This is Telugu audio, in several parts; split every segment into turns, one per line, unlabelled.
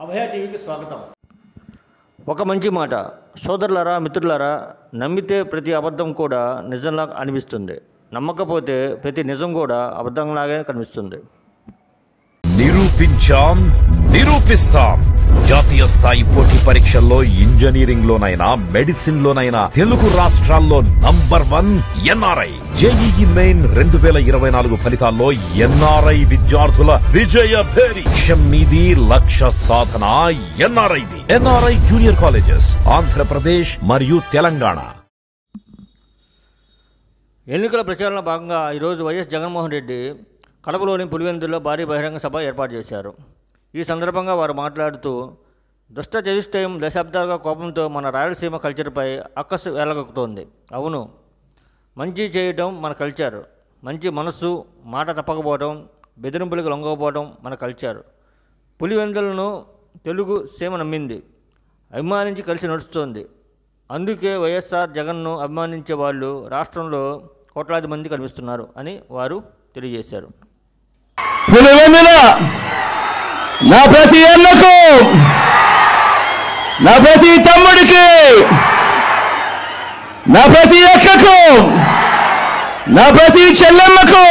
అభయ టీవీకి స్వాగతం. ఒక మంచి మాట సోదరులారా, మిత్రులారా, నమ్మితే ప్రతి అబద్ధం కూడా నిజంలా అనిపిస్తుంది, నమ్మకపోతే ప్రతి నిజం కూడా అబద్ధంలాగే కనిపిస్తుంది.
నిరూపిస్తాం. జాతీయ స్థాయి పోటీ పరీక్షల్లో ఇంజనీరింగ్ లోనైనా మెడిసిన్ లోనైనా తెలుగు రాష్ట్రాల్లో నంబర్ 1 ఎన్ఆర్ఐ. జేఈఈ మెయిన్ 2024 ఫలితాల్లో ఎన్ఆర్ఐ విద్యార్థుల విజయ భేరి. మీది లక్ష్య సాధన ఎన్ఆర్ఐది. ఎన్ఆర్ఐ జూనియర్ కాలేజెస్ ఆంధ్రప్రదేశ్ మరియు తెలంగాణ.
ఎన్నికల ప్రచారంలో భాగంగా ఈరోజు వైఎస్ జగన్మోహన్ రెడ్డి కడపలోని పులివెందుల్లో భారీ బహిరంగ సభ ఏర్పాటు చేశారు. ఈ సందర్భంగా వారు మాట్లాడుతూ, దుష్ట చతుష్టయం దశాబ్దాలుగా కోపంతో మన రాయలసీమ కల్చర్పై అక్కసు వేలగొక్కుతోంది. అవును, మంచి చేయడం మన కల్చర్. మంచి మనస్సు, మాట తప్పకపోవడం, బెదిరింపులకు లొంగకపోవడం మన కల్చర్. పులివెందులను తెలుగు సీమ నమ్మింది, అభిమానించి కలిసి నడుస్తోంది. అందుకే వైఎస్ఆర్ జగన్ను అభిమానించే వాళ్ళు రాష్ట్రంలో కోట్లాది మంది కనిపిస్తున్నారు అని వారు తెలియజేశారు.
పులివెందుల నా ప్రతి అన్నకు, నా ప్రతి తమ్ముడికి, నా ప్రతి అక్కకు, నా ప్రతి చెల్లెమ్మకు,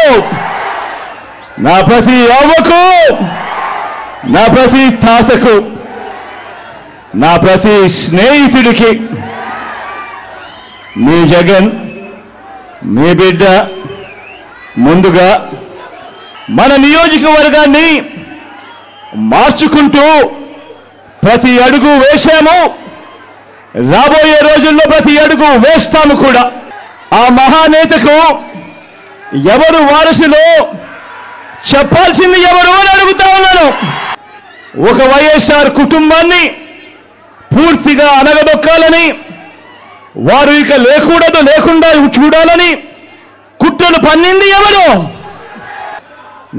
నా ప్రతి అవ్వకు, నా ప్రతి తాతకు, నా ప్రతి స్నేహితుడికి మీ జగన్, మీ బిడ్డ ముందుగా మన నియోజకవర్గాన్ని మార్చుకుంటూ ప్రతి అడుగు వేశాము. రాబోయే రోజుల్లో ప్రతి అడుగు వేస్తాము కూడా. ఆ మహానేతకు ఎవరు వారసులో చెప్పాల్సింది ఎవరు అని అడుగుతా ఉన్నాను. ఒక వైఎస్ఆర్ కుటుంబాన్ని పూర్తిగా అనగదొక్కాలని, వారు ఇక లేకుండా చూడాలని కుట్రలు పన్నింది ఎవరు?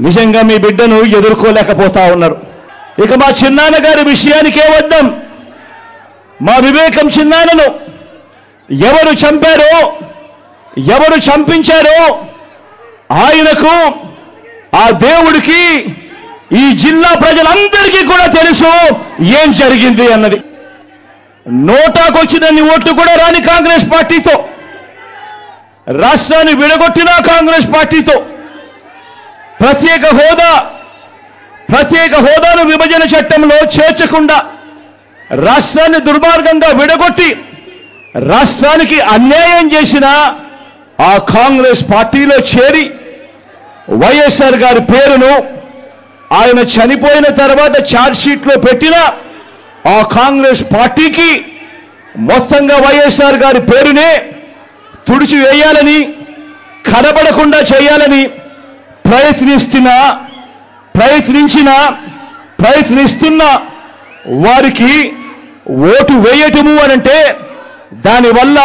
నిజంగా మీ బిడ్డను ఎదుర్కోలేకపోతా ఉన్నారు. ఇక మా చిన్నాన్నగారి విషయానికే వద్దాం. మా వివేకం చిన్నాన్నను ఎవరు చంపారో, ఎవరు చంపించారో ఆయనకు, ఆ దేవుడికి, ఈ జిల్లా ప్రజలందరికీ కూడా తెలుసు ఏం జరిగింది అన్నది. నోటాకొచ్చినన్ని ఓట్లు కూడా రాని కాంగ్రెస్ పార్టీతో, రాష్ట్రాన్ని విడగొట్టిన కాంగ్రెస్ పార్టీతో, ప్రత్యేక హోదాను విభజన చట్టంలో చేర్చకుండా రాష్ట్రాన్ని దుర్మార్గంగా విడగొట్టి రాష్ట్రానికి అన్యాయం చేసిన ఆ కాంగ్రెస్ పార్టీలో చేరి వైఎస్ఆర్ గారి పేరును ఆయన చనిపోయిన తర్వాత ఛార్జ్షీట్లో పెట్టిన ఆ కాంగ్రెస్ పార్టీకి మొత్తంగా వైఎస్ఆర్ గారి పేరునే తుడిచివేయాలని, కనబడకుండా చేయాలని ప్రయత్నిస్తున్న వారికి ఓటు వేయటము అనంటే దానివల్ల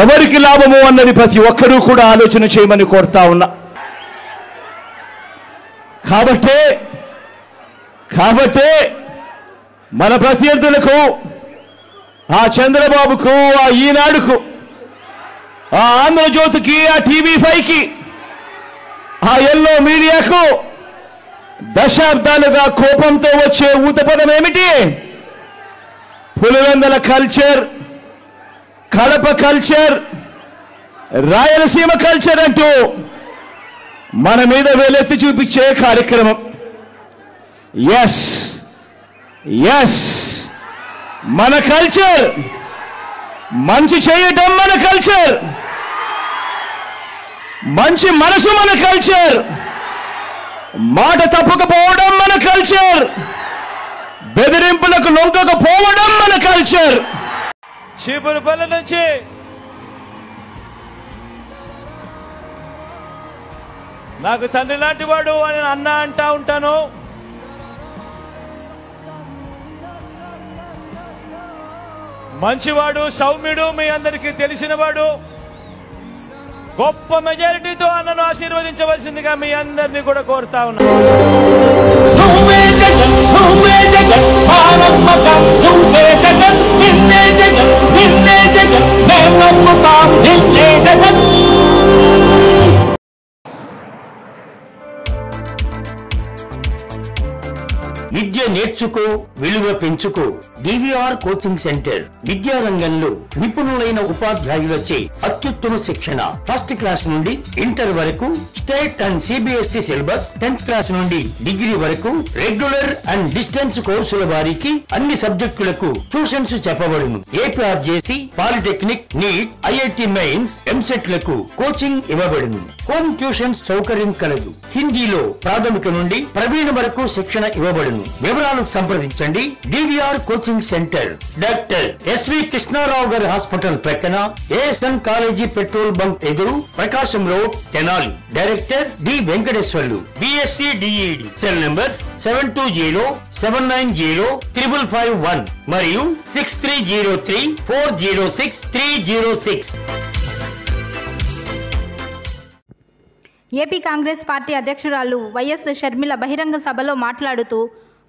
ఎవరికి లాభము అన్నది ప్రతి ఒక్కరూ కూడా ఆలోచన చేయమని కోరుతా ఉన్నా. కాబట్టే మన ప్రత్యర్థులకు, ఆ చంద్రబాబుకు, ఆ ఈనాడుకు, ఆ ఆంధ్రజ్యోతికి, ఆ టీవీ5కి, ఆ ఎల్లో మీడియాకు దశాబ్దాలుగా కోపంతో వచ్చే ఊతపదం ఏమిటి? Pulivendula culture, Kadapa culture, Rayalaseema culture అంటూ మన మీద వేలెత్తి చూపించే కార్యక్రమం. ఎస్, మన కల్చర్, మంచి చేయటం మన కల్చర్, మంచి మనసు మన కల్చర్, మాట తప్పకపోవడం మన కల్చర్, బెదిరింపులకు లొంగకపోవడం మన కల్చర్.
చీపురుపల్లి నుంచి నాకు తండ్రి లాంటి వాడు అని అన్న అంటా ఉంటాను. మంచివాడు, సౌమ్యుడు, మీ అందరికీ తెలిసినవాడు. గొప్ప మెజారిటీతో అన్నను ఆశీర్వదించవలసిందిగా మీ అందరినీ కూడా కోరుతా ఉన్నాను.
విద్య నేర్చు
నేర్చుకో, విలువ పెంచుకో. డివిఆర్ కోచింగ్ సెంటర్ విద్యా రంగంలో నిపుణులైన ఉపాధ్యాయులచే అత్యుత్తమ శిక్షణ. ఫస్ట్ క్లాస్ నుండి ఇంటర్ వరకు state and CBSE syllabus, 10th class నుండి డిగ్రీ వరకు రెగ్యులర్ అండ్ డిస్టెన్స్ కోర్సుల వారికి అన్ని సబ్జెక్టులకు ట్యూషన్స్ చెప్పబడును. APRJC, polytechnic, NEET, IIT mains, EAMCET లకు కోచింగ్ ఇవ్వబడును. హోమ్ ట్యూషన్ సౌకర్యం కలదు. హిందీలో ప్రాథమిక నుండి ప్రవీణ వరకు శిక్షణ ఇవ్వబడును. వివరాలకు సంప్రదించండి. DVR coaching centre, doctor SV Krishnarao గారి హాస్పిటల్ ప్రక్కన, ఏఎస్ఎన్ కాలేజీ పెట్రోల్ బంక్ ఎదురు, Prakasam road, Tenali. Director D Venkateswarlu, BSc DEd. Cell numbers 7207905551 మరియు 6303406306.
ఏపీ కాంగ్రెస్ పార్టీ అధ్యక్షురాలు వైఎస్ షర్మిల బహిరంగ సభలో మాట్లాడుతూ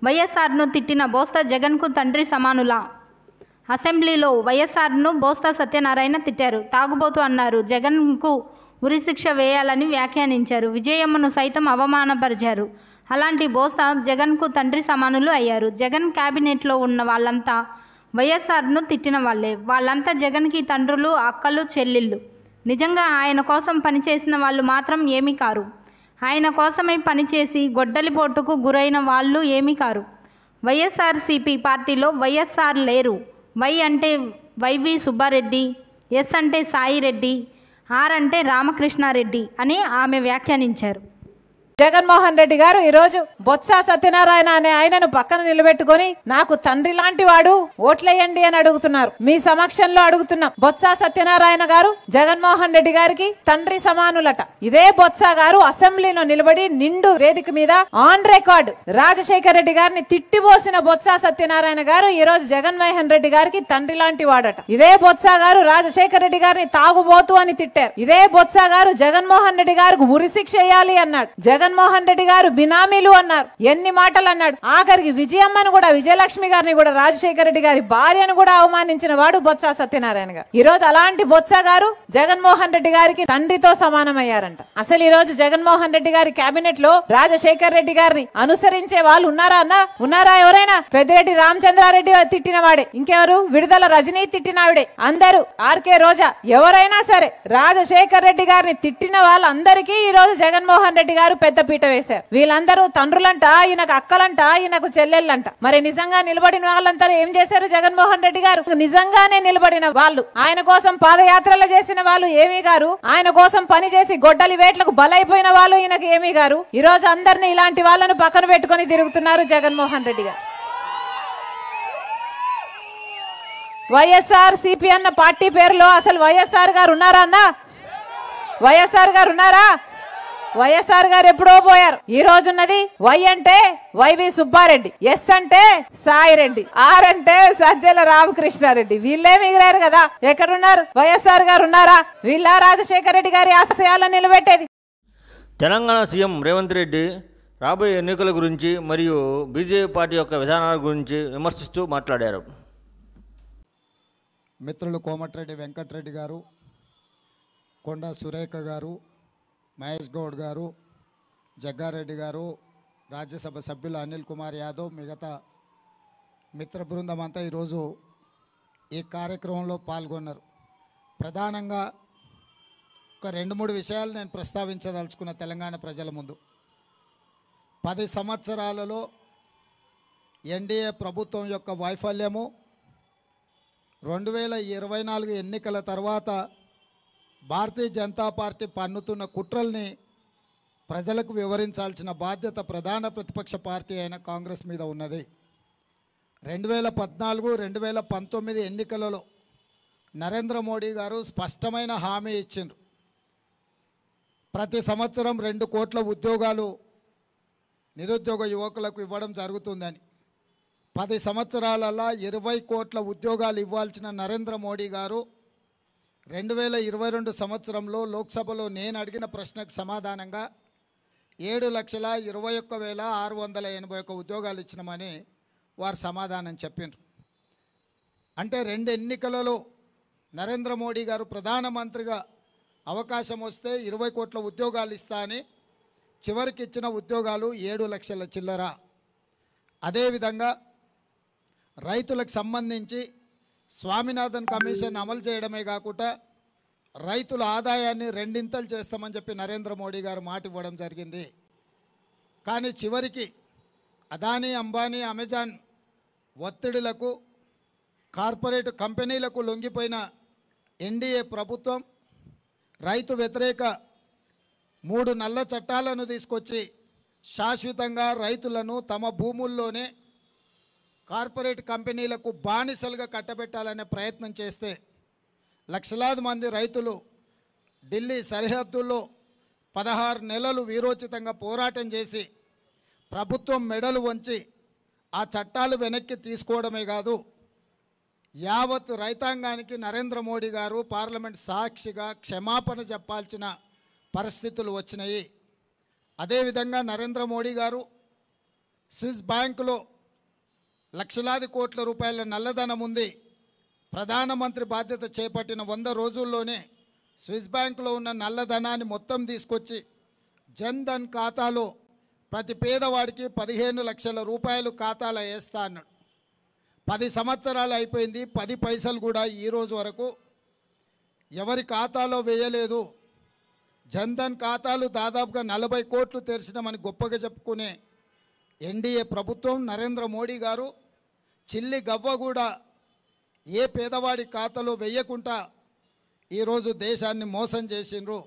వైఎస్ఆర్ను తిట్టిన బోస్తా జగన్కు తండ్రి సమానులా. అసెంబ్లీలో వైఎస్ఆర్ను బోస్తా సత్యనారాయణ తిట్టారు. తాగుబోతు అన్నారు. జగన్కు ఉరిశిక్ష వేయాలని వ్యాఖ్యానించారు. విజయమ్మను సైతం అవమానపరిచారు. అలాంటి బోస్తా జగన్కు తండ్రి సమానులు అయ్యారు. జగన్ క్యాబినెట్లో ఉన్న వాళ్ళంతా వైఎస్ఆర్ను తిట్టిన వాళ్ళే. వాళ్ళంతా జగన్కి తండ్రులు, అక్కలు, చెల్లెళ్ళు. నిజంగా ఆయన కోసం పనిచేసిన వాళ్ళు మాత్రం ఏమీ కారు. ఆయన కోసమే పనిచేసి గొడ్డలిపోటుకు గురైన వాళ్ళు ఏమీ కారు. వైఎస్ఆర్సీపీ పార్టీలో వైఎస్ఆర్ లేరు. వై అంటే వైవి సుబ్బారెడ్డి, ఎస్ అంటే సాయిరెడ్డి, ఆర్ అంటే రామకృష్ణారెడ్డి అని ఆమె వ్యాఖ్యానించారు.
జగన్మోహన్ రెడ్డి గారు ఈరోజు బొత్స సత్యనారాయణ అనే ఆయనను పక్కన నిలబెట్టుకొని నాకు తండ్రి లాంటి వాడు ఓట్లేయండి అని అడుగుతున్నారు. మీ సమక్షంలో అడుగుతున్నాం. బొత్స సత్యనారాయణ గారు జగన్మోహన్ రెడ్డి గారికి తండ్రి సమానులట. ఇదే బొత్స గారు అసెంబ్లీలో నిలబడి నిండు వేదిక మీద ఆన్ రికార్డ్ రాజశేఖర రెడ్డి గారిని తిట్టిపోసిన బొత్స సత్యనారాయణ గారు ఈ రోజు జగన్మోహన్ రెడ్డి గారికి తండ్రి లాంటి వాడట. ఇదే బొత్స గారు రాజశేఖర రెడ్డి గారిని తాగుబోతు అని తిట్టారు. ఇదే బొత్స గారు జగన్మోహన్ రెడ్డి గారికి ఉరిశిక్ష వేయాలి అన్నాడు. జగన్మోహన్ రెడ్డి గారు బినామీలు అన్నారు. ఎన్ని మాటలు అన్నాడు. ఆఖరికి విజయమ్మను కూడా, విజయలక్ష్మి గారిని కూడా, రాజశేఖర రెడ్డి గారి భార్యను కూడా అవమానించిన వాడు బొత్స సత్యనారాయణ గారు. ఈ రోజు అలాంటి బొత్స గారు జగన్మోహన్ రెడ్డి గారికి తండ్రితో సమానమయ్యారంట. అసలు ఈ రోజు జగన్మోహన్ రెడ్డి గారి కేబినెట్ లో రాజశేఖర రెడ్డి గారిని అనుసరించే వాళ్ళు ఉన్నారా అన్న? ఉన్నారా ఎవరైనా? పెద్దిరెడ్డి రామచంద్రారెడ్డి తిట్టిన వాడే. ఇంకెవరు? విడుదల రజనీ తిట్టినావిడే. అందరూ ఆర్కే రోజా ఎవరైనా సరే రాజశేఖర రెడ్డి గారిని తిట్టిన వాళ్ళందరికీ ఈ రోజు జగన్మోహన్ రెడ్డి గారు పెద్ద పీట వేశారు. వీళ్ళందరూ తండ్రులంట, ఈయనకు అక్కలంట, ఈయనకు చెల్లెళ్ళంట. మరి నిజంగా నిలబడిన వాళ్ళంతా ఏం చేశారు? జగన్మోహన్ రెడ్డి గారు నిజంగానే నిలబడిన వాళ్ళు, ఆయన కోసం పాదయాత్రలు చేసిన వాళ్ళు ఏమీ గారు, ఆయన కోసం పనిచేసి గొడ్డలి వేట్లకు బలైపోయిన వాళ్ళు ఈయనకు ఏమీ గారు. ఈ రోజు అందరినీ ఇలాంటి వాళ్ళను పక్కన పెట్టుకుని తిరుగుతున్నారు జగన్మోహన్ రెడ్డి గారు. వైఎస్ఆర్ సిపి అన్న పార్టీ పేరులో అసలు వైఎస్ఆర్ గారు ఉన్నారా అన్న? వైఎస్ఆర్ గారు ఉన్నారా? వైఎస్ఆర్ గారు ఎప్పుడో పోయారు. ఈ రోజున్నది వై అంటే వైవి సుబ్బారెడ్డి, ఎస్ అంటే సాయిరెడ్డి, ఆర్ అంటే సజ్జల రామకృష్ణారెడ్డి. వీళ్ళే మిగిలారు కదా. ఎక్కడున్నారు? వైఎస్ఆర్ గారు ఉన్నారా? వీళ్ళ రాజశేఖర రెడ్డి గారి ఆశయాలను నిలబెట్టేది.
తెలంగాణ సీఎం రేవంత్ రెడ్డి రాబోయే ఎన్నికల గురించి మరియు బీజేపీ పార్టీ యొక్క విధానాల గురించి విమర్శిస్తూ మాట్లాడారు.
మిత్రులు కోమటిరెడ్డి వెంకటరెడ్డి గారు, కొండా సురేఖ గారు, మహేష్ గౌడ్ గారు, జగ్గారెడ్డి గారు, రాజ్యసభ సభ్యులు అనిల్ కుమార్ యాదవ్, మిగతా మిత్ర బృందం అంతా ఈరోజు ఈ కార్యక్రమంలో పాల్గొన్నారు. ప్రధానంగా ఒక 2-3 విషయాలు నేను ప్రస్తావించదలుచుకున్న తెలంగాణ ప్రజల ముందు. 10 సంవత్సరాలలో ఎన్డీఏ ప్రభుత్వం యొక్క వైఫల్యము, 2024 ఎన్నికల తర్వాత భారతీయ జనతా పార్టీ పన్నుతున్న కుట్రల్ని ప్రజలకు వివరించాల్సిన బాధ్యత ప్రధాన ప్రతిపక్ష పార్టీ అయిన కాంగ్రెస్ మీద ఉన్నది. 2014-2019 ఎన్నికలలో నరేంద్ర మోడీ గారు స్పష్టమైన హామీ ఇచ్చిండ్రు. ప్రతి సంవత్సరం 2 కోట్ల ఉద్యోగాలు నిరుద్యోగ యువకులకు ఇవ్వడం జరుగుతుందని. 10 సంవత్సరాలలో 20 కోట్ల ఉద్యోగాలు ఇవ్వాల్సిన నరేంద్ర మోడీ గారు 2022 సంవత్సరంలో లోక్సభలో నేను అడిగిన ప్రశ్నకు సమాధానంగా 7,21,681 ఉద్యోగాలు ఇచ్చినామని వారు సమాధానం చెప్పిండ్రు. అంటే 2 ఎన్నికలలో నరేంద్ర మోడీ గారు ప్రధానమంత్రిగా అవకాశం వస్తే 20 కోట్ల ఉద్యోగాలు ఇస్తా అని చివరికి ఇచ్చిన ఉద్యోగాలు 7 లక్షల చిల్లర. అదేవిధంగా రైతులకు సంబంధించి స్వామినాథన్ కమిషన్ అమలు చేయడమే కాకుండా రైతుల ఆదాయాన్ని రెండింతలు చేస్తామని చెప్పి నరేంద్ర మోడీ గారు మాట ఇవ్వడం జరిగింది. కానీ చివరికి అదానీ, అంబానీ, అమెజాన్ ఒత్తిడులకు, కార్పొరేట్ కంపెనీలకు లొంగిపోయిన ఎన్డీఏ ప్రభుత్వం రైతు వ్యతిరేక 3 నల్ల చట్టాలను తీసుకొచ్చి శాశ్వతంగా రైతులను తమ భూముల్లోనే కార్పొరేట్ కంపెనీలకు బానిసలుగా కట్టబెట్టాలనే ప్రయత్నం చేస్తే లక్షలాది మంది రైతులు ఢిల్లీ సరిహద్దుల్లో 16 నెలలు వీరోచితంగా పోరాటం చేసి ప్రభుత్వం మెడలు వంచి ఆ చట్టాలు వెనక్కి తీసుకోవడమే కాదు, యావత్ రైతాంగానికి నరేంద్ర మోడీ గారు పార్లమెంట్ సాక్షిగా క్షమాపణ చెప్పాల్సిన పరిస్థితులు వచ్చినాయి. అదేవిధంగా నరేంద్ర మోడీ గారు స్విస్ బ్యాంకులో లక్షలాది కోట్ల రూపాయల నల్లధనం ఉంది. ప్రధానమంత్రి బాధ్యత చేపట్టిన 100 రోజుల్లోనే స్విస్ బ్యాంకులో ఉన్న నల్లధనాన్ని మొత్తం తీసుకొచ్చి జన్ ధన్ ఖాతాలో ప్రతి పేదవాడికి 15 లక్షల రూపాయలు ఖాతాలో వేస్తా అన్నాడు. 10 సంవత్సరాలు అయిపోయింది, 10 పైసలు కూడా ఈరోజు వరకు ఎవరి ఖాతాలో వేయలేదు. జన్ ధన్ ఖాతాలు దాదాపుగా 40 కోట్లు తెరిచినామని గొప్పగా చెప్పుకునే ఎన్డీఏ ప్రభుత్వం, నరేంద్ర మోడీ గారు చిల్లి గవ్వ కూడా ఏ పేదవాడి ఖాతాలో వేయకుండా ఈరోజు దేశాన్ని మోసం చేసిండ్రు.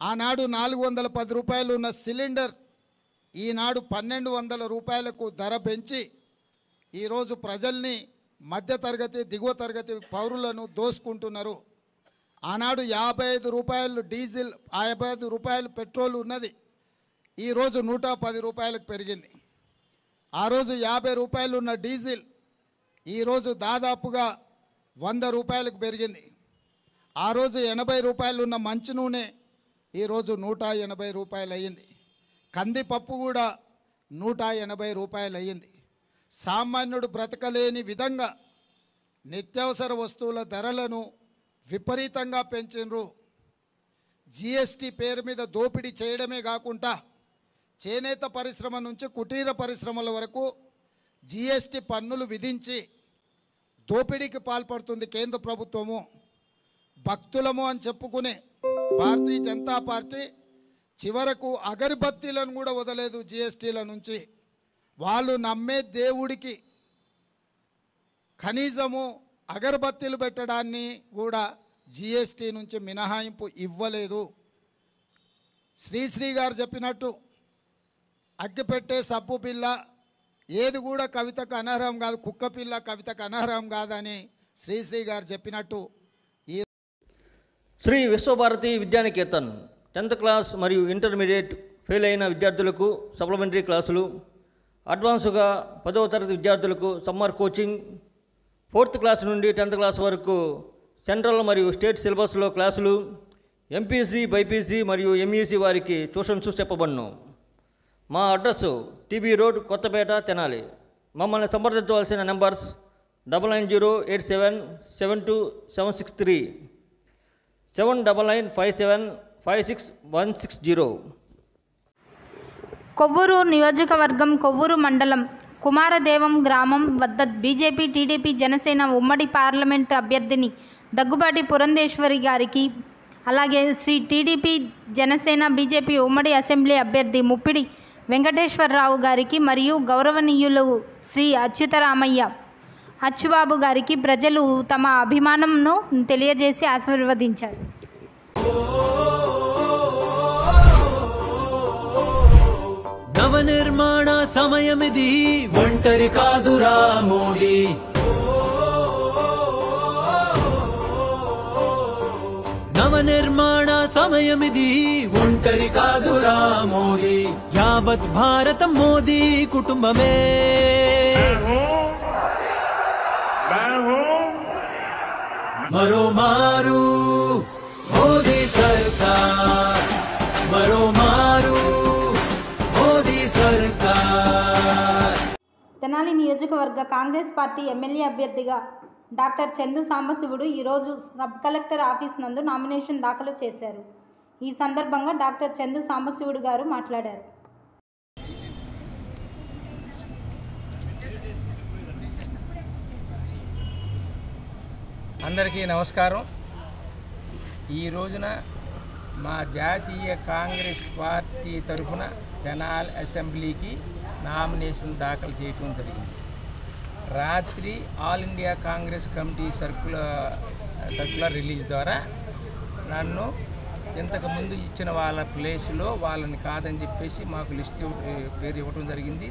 ఆనాడు 410 రూపాయలు ఉన్న సిలిండర్ ఈనాడు 1200 రూపాయలకు ధర పెంచి ఈరోజు ప్రజల్ని, మధ్యతరగతి, దిగువ తరగతి పౌరులను దోసుకుంటున్నారు. ఆనాడు 55 రూపాయలు డీజిల్, 55 రూపాయలు పెట్రోల్ ఉన్నది, ఈరోజు 110 రూపాయలకు పెరిగింది. ఆ రోజు 50 రూపాయలు ఉన్న డీజిల్ ఈరోజు దాదాపుగా 100 రూపాయలకు పెరిగింది. ఆ రోజు 80 రూపాయలు ఉన్న మంచి నూనె ఈరోజు 180 రూపాయలు అయ్యింది. కందిపప్పు కూడా 180 రూపాయలు అయ్యింది. సామాన్యుడు బ్రతకలేని విధంగా నిత్యావసర వస్తువుల ధరలను విపరీతంగా పెంచిండ్రు. జిఎస్టీ పేరు మీద దోపిడీ చేయడమే కాకుండా చేనేత పరిశ్రమ నుంచి కుటీర పరిశ్రమల వరకు జిఎస్టీ పన్నులు విధించి దోపిడీకి పాల్పడుతుంది కేంద్ర ప్రభుత్వము. భక్తులము అని చెప్పుకునే భారతీయ జనతా పార్టీ చివరకు అగరబత్తీలను కూడా వదలేదు జిఎస్టీల నుంచి. వాళ్ళు నమ్మే దేవుడికి కనీసము అగరబత్తీలు పెట్టడాన్ని కూడా జిఎస్టీ నుంచి మినహాయింపు ఇవ్వలేదు. శ్రీశ్రీ గారు చెప్పినట్టు అగ్గిపెట్టే సబ్బు పిల్ల ఏది కూడా కవితకు అనర్హం కాదు, కుక్క పిల్ల కవితకు అనర్హం కాదని శ్రీశ్రీ గారు చెప్పినట్టు ఈ
శ్రీ విశ్వభారతి విద్యానికేతన్ 10th క్లాస్ మరియు ఇంటర్మీడియట్ ఫెయిల్ అయిన విద్యార్థులకు సప్లిమెంటరీ క్లాసులు, అడ్వాన్స్గా 10వ తరగతి విద్యార్థులకు సమ్మర్ కోచింగ్, 4th క్లాస్ నుండి 10th క్లాస్ వరకు సెంట్రల్ మరియు స్టేట్ సిలబస్లో క్లాసులు, ఎంపీసీ, బైపీసీ మరియు ఎంఈసీ వారికి ట్యూషన్స్ చెప్పబడును. మా address TB road, Kothapeta, Tenali. మమ్మల్ని సంప్రదించవలసిన నెంబర్స్ 9908772763, 7995756160.
కొవ్వూరు నియోజకవర్గం కొవ్వూరు మండలం కుమారదేవం గ్రామం వద్ద బీజేపీ, టీడీపీ, జనసేన ఉమ్మడి పార్లమెంటు అభ్యర్థిని దగ్గుబాటి పురంధేశ్వరి గారికి, అలాగే శ్రీ టీడీపీ, జనసేన, బీజేపీ ఉమ్మడి అసెంబ్లీ అభ్యర్థి ముప్పిడి వెంకటేశ్వరరావు గారికి మరియు గౌరవనీయులు శ్రీ అచ్యుతరామయ్య అచ్చుబాబు గారికి ప్రజలు తమ అభిమానంను తెలియజేసి ఆశీర్వదించారు.
నవనిర్మాణ సమయమిది, ఒంటరి కాదురా మోడీ. నవనిర్మాణ సమయమిది, ఒంటరి కాదురా మోడీ. యావత్ భారతం మోదీ కుటుంబమే. మరో మారు మోదీ సర్కార్, మరో మారు మోదీ సర్కార్.
తెనాలి నియోజకవర్గ కాంగ్రెస్ పార్టీ ఎమ్మెల్యే అభ్యర్థిగా డాక్టర్ చందు సాంబశివుడు ఈరోజు సబ్ కలెక్టర్ ఆఫీస్ నందు నామినేషన్ దాఖలు చేశారు. ఈ సందర్భంగా డాక్టర్ చందు సాంబశివుడు గారు మాట్లాడారు.
అందరికీ నమస్కారం. ఈ రోజున మా జాతీయ కాంగ్రెస్ పార్టీ తరఫున తెనాలి అసెంబ్లీకి నామినేషన్ దాఖలు చేయటం జరిగింది. రాత్రి all India Congress committee circular release ద్వారా నన్ను ఇంతకుముందు ఇచ్చిన వాళ్ళ ప్లేస్లో వాళ్ళని కాదని చెప్పేసి మాకు లిస్ట్ పేరు ఇవ్వడం జరిగింది.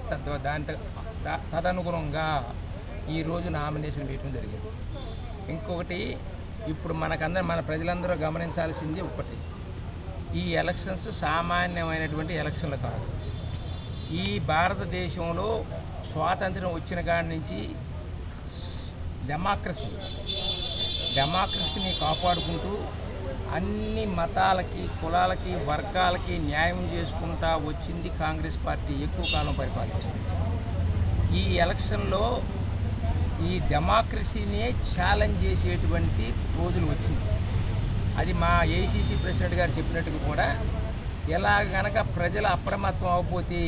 తదనుగుణంగా ఈరోజు నామినేషన్ వేయటం జరిగింది. ఇంకొకటి, ఇప్పుడు మన ప్రజలందరూ గమనించాల్సింది ఒకటి, ఈ ఎలక్షన్స్ సామాన్యమైనటువంటి ఎలక్షన్లు కాదు. ఈ భారతదేశంలో స్వాతంత్రం వచ్చిన కాడి నుంచి డెమోక్రసీని కాపాడుకుంటూ అన్ని మతాలకి, కులాలకి, వర్గాలకి న్యాయం చేసుకుంటా వచ్చింది కాంగ్రెస్ పార్టీ. ఎక్కువ కాలం పరిపాలించింది. ఈ ఎలక్షన్లో ఈ డెమోక్రసీని ఛాలెంజ్ చేసేటువంటి రోజులు వచ్చింది. అది మా ఏఐసిసి ప్రెసిడెంట్ గారు చెప్పినట్టుగా కూడా, ఎలా గనక ప్రజలు అప్రమత్తం అవ్వకపోతే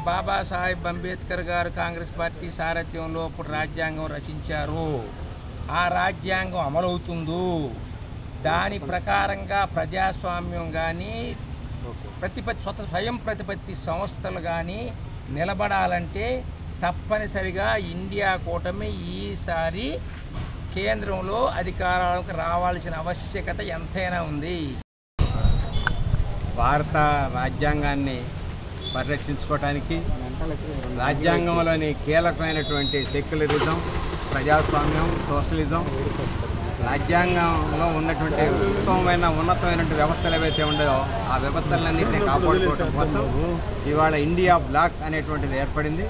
బాబాసాహెబ్ అంబేద్కర్ గారు కాంగ్రెస్ పార్టీ సారథ్యంలో ఇప్పుడు రాజ్యాంగం రచించారు, ఆ రాజ్యాంగం అమలవుతుందో దాని ప్రకారంగా ప్రజాస్వామ్యం కానీ స్వయం ప్రతిపత్తి సంస్థలు కానీ నిలబడాలంటే తప్పనిసరిగా ఇండియా కూటమి ఈసారి కేంద్రంలో అధికారాలకు రావాల్సిన ఆవశ్యకత ఎంతైనా ఉంది.
భారత రాజ్యాంగాన్ని పరిరక్షించుకోవడానికి రాజ్యాంగంలోని కీలకమైనటువంటి సెక్యులరిజం, ప్రజాస్వామ్యం, సోషలిజం, రాజ్యాంగంలో ఉన్నటువంటి ఉన్నతమైనటువంటి వ్యవస్థలు ఏవైతే ఉండదో ఆ వ్యవస్థలన్నింటినీ కాపాడుకోవడం కోసం ఇవాళ ఇండియా బ్లాక్ అనేటువంటిది ఏర్పడింది.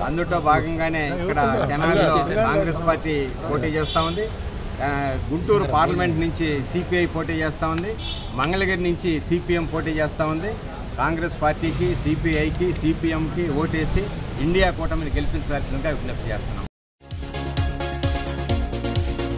అందులో భాగంగానే ఇక్కడ తెనాలిలో కాంగ్రెస్ పార్టీ పోటీ చేస్తూ ఉంది. గుంటూరు పార్లమెంట్ నుంచి సిపిఐ పోటీ చేస్తూ ఉంది. మంగళగిరి నుంచి సిపిఎం పోటీ చేస్తూ ఉంది. కాంగ్రెస్ పార్టీకి, సిపిఐకి, సిపిఎంకి ఓటేసి ఇండియా కూటమిని గెలిపించాల్సిందిగా విజ్ఞప్తి చేస్తున్నాం.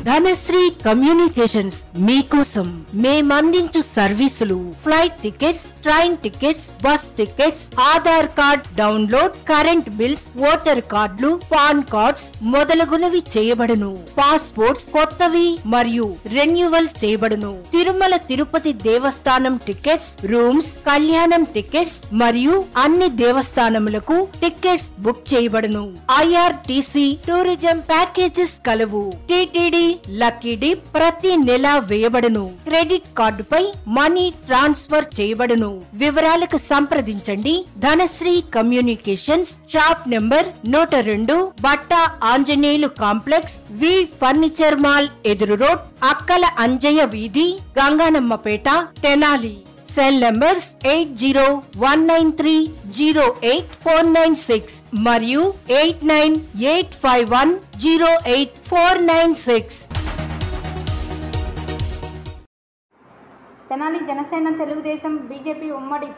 ధనశ్రీ కమ్యూనికేషన్స్ మీకోసం మేమందించు సర్వీసులు flight tickets, train tickets, bus tickets, Aadhaar card download, current bills, voter కార్డులు, పాన్ కార్డ్స్ మొదలగునవి చేయబడును. పాస్పోర్ట్స్ కొత్తవి మరియు రెన్యువల్ చేయబడును. తిరుమల తిరుపతి దేవస్థానం టికెట్స్, రూమ్స్, కళ్యాణం టికెట్స్ మరియు అన్ని దేవస్థానములకు టికెట్స్ బుక్ చేయబడును. IRTC టూరిజం ప్యాకేజెస్ కలవు. టిటిడి లక్కీ డిప్ ప్రతి నెల వేయబడును. క్రెడిట్ కార్డుపై మనీ ట్రాన్స్ఫర్ చేయబడును. వివరాలకు సంప్రదించండి Dhanasri communications, shop number 102, Batta Anjaneyulu complex, V furniture mall ఎదురు రోడ్, అక్కల అంజయ్య వీధి, గంగానమ్మపేట, తెనాలి. సెల్ నంబర్స్ 8019308496 మరియు 8985108496.
తెనాలి జనసేన, తెలుగుదేశం, బీజేపీ ఉమ్మడి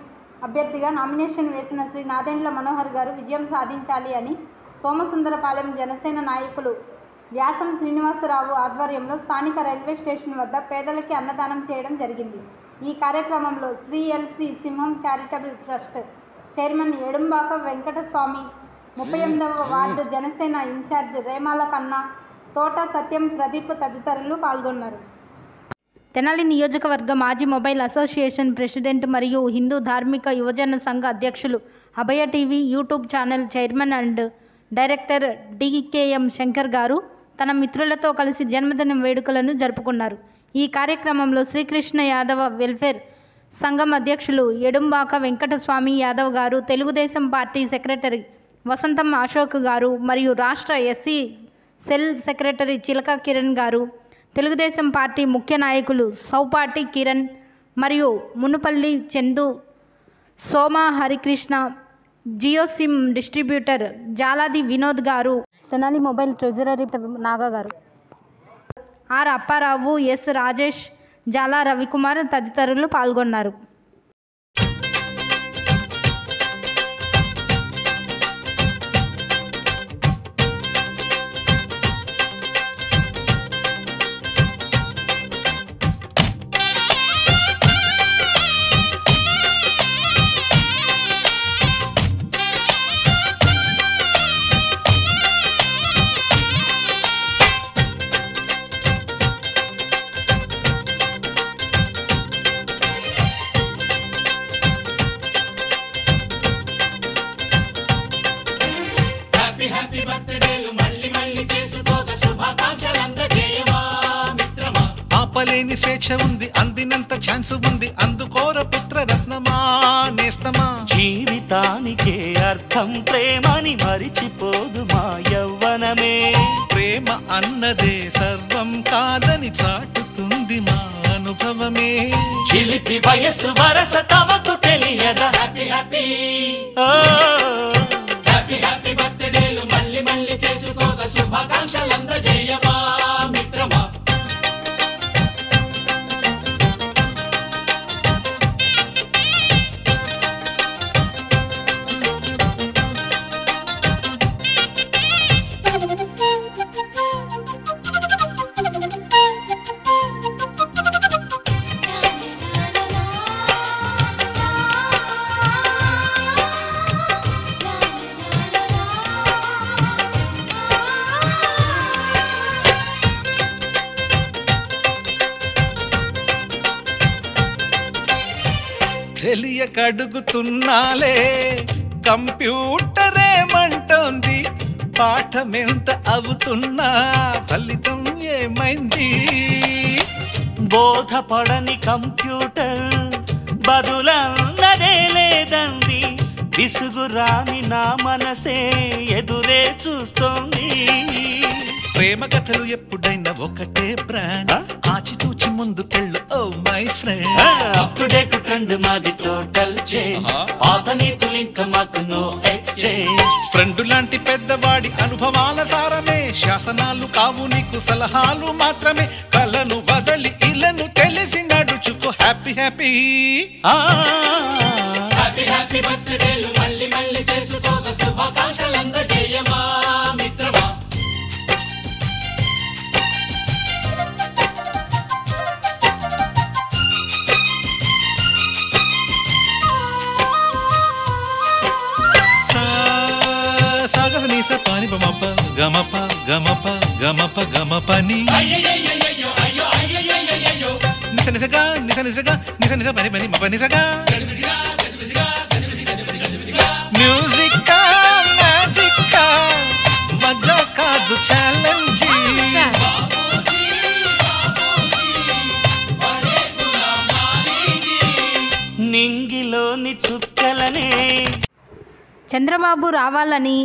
అభ్యర్థిగా నామినేషన్ వేసిన శ్రీ నాదెండ్ల మనోహర్ గారు విజయం సాధించాలి అని సోమసుందరపాలెం జనసేన నాయకులు వ్యాసం శ్రీనివాసరావు ఆధ్వర్యంలో స్థానిక రైల్వే స్టేషన్ వద్ద పేదలకి అన్నదానం చేయడం జరిగింది. ఈ కార్యక్రమంలో Sri LC Simham charitable trust chairman Edumbaka Venkataswamy, 38వ వార్డు జనసేన ఇన్ఛార్జ్ రేమాల కన్నా, తోట సత్యం, ప్రదీప్ తదితరులు పాల్గొన్నారు. తెనాలి నియోజకవర్గ మాజీ మొబైల్ అసోసియేషన్ ప్రెసిడెంట్ మరియు హిందూ ధార్మిక యువజన సంఘ అధ్యక్షులు, Abhaya TV YouTube channel chairman and director DKM Shankar గారు తన మిత్రులతో కలిసి జన్మదిన వేడుకలను జరుపుకున్నారు. ఈ కార్యక్రమంలో శ్రీకృష్ణ యాదవ వెల్ఫేర్ సంఘం అధ్యక్షులు ఎడుంబాక వెంకటస్వామి యాదవ్ గారు, తెలుగుదేశం పార్టీ సెక్రటరీ వసంతం అశోక్ గారు మరియు రాష్ట్ర SC సెల్ సెక్రటరీ చిలక కిరణ్ గారు, తెలుగుదేశం పార్టీ ముఖ్య నాయకులు సౌపాటి కిరణ్ మరియు మునుపల్లి చందు, సోమా హరికృష్ణ, జియో సిమ్ డిస్ట్రిబ్యూటర్ జాలాది వినోద్ గారు, తెనాలి మొబైల్ ట్రెజరీ నాగా గారు, ఆర్ అప్పారావు, ఎస్ రాజేష్, జాలా రవికుమార్ తదితరులు పాల్గొన్నారు.
హ్యాపీ హ్యాపీ బర్త్డేలు మళ్ళీ మళ్ళీ చేసుకోక శుభాకాంక్షలు అందజేయవా మిత్రమా.
ఆపలేని స్వేచ్ఛ ఉంది, అందినంత ఛాన్స్ ఉంది, అందుకోర పుత్ర రత్నమా నేస్తమా.
జీవితానికే అర్థం ప్రేమని మరిచిపోదు మా యవ్వనమే.
ప్రేమ అన్నదే సర్వం కాదని చాటుతుంది మా అనుభవమే.
చిలిపి వయస్సు వరస తమకు తెలియదా.
హ్యాపీ హ్యాపీ హ్యాపీ హ్యాపీ బర్త్డేలు మళ్ళీ మళ్ళీ చేసుకోక శుభాకాంక్షలు అందజేయవా మిత్రమా.
తెలియకడుగుతున్నాలే కంప్యూటరేమంటోంది, పాఠమెంత అవుతున్నా ఫలితం ఏమైంది.
బోధపడని కంప్యూటర్ బదులన్నదే లేదంది. విసుగురాని నా మనసే ఎదురే చూస్తోంది.
ప్రేమ కథలు ఎప్పుడైనా ఒకటే బ్రాండ్, ఆచితూచి ముందుకెళ్ళు oh my friend.
Up to date trend మాది టోటల్ చేంజ్, పాత నీతులు ఇంకా మాకు నో ఎక్స్చేంజ్.
ఫ్రెండ్ లాంటి పెద్దవాడి అనుభవాల సారమే, శాసనాలు కావు నీకు సలహాలు మాత్రమే. కలను వదలి ఇలను తెలిసి నడుచుకో హ్యాపీ హ్యాపీ
హ్యాపీ హ్యాపీ బర్త్డేలు మళ్ళీ మళ్ళీ చేసుకోక శుభాకాంక్షలు అందజేయవా మిత్రమా.
పాని బమప గమప గమప గమప గమపని నిస నిసగా నిస నిసగా నిస నిస పని పని మప నిసగా. మ్యూజిక్ మ్యాజిక్ మజా కాదు ఛాలెంజ్.
నింగిలోని చుక్కలనే.
చంద్రబాబు రావాలని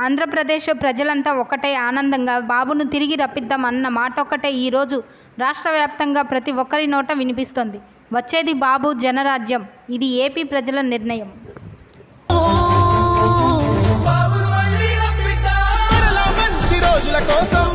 ఆంధ్రప్రదేశ్ ప్రజలంతా ఒకటే ఆనందంగా బాబును తిరిగి రప్పిద్దామన్న మాట ఒక్కటే ఈరోజు రాష్ట్ర వ్యాప్తంగా ప్రతి ఒక్కరి నోట వినిపిస్తోంది. వచ్చేది బాబు జనరాజ్యం, ఇది ఏపీ ప్రజల నిర్ణయం.
మంచి రోజుల కోసం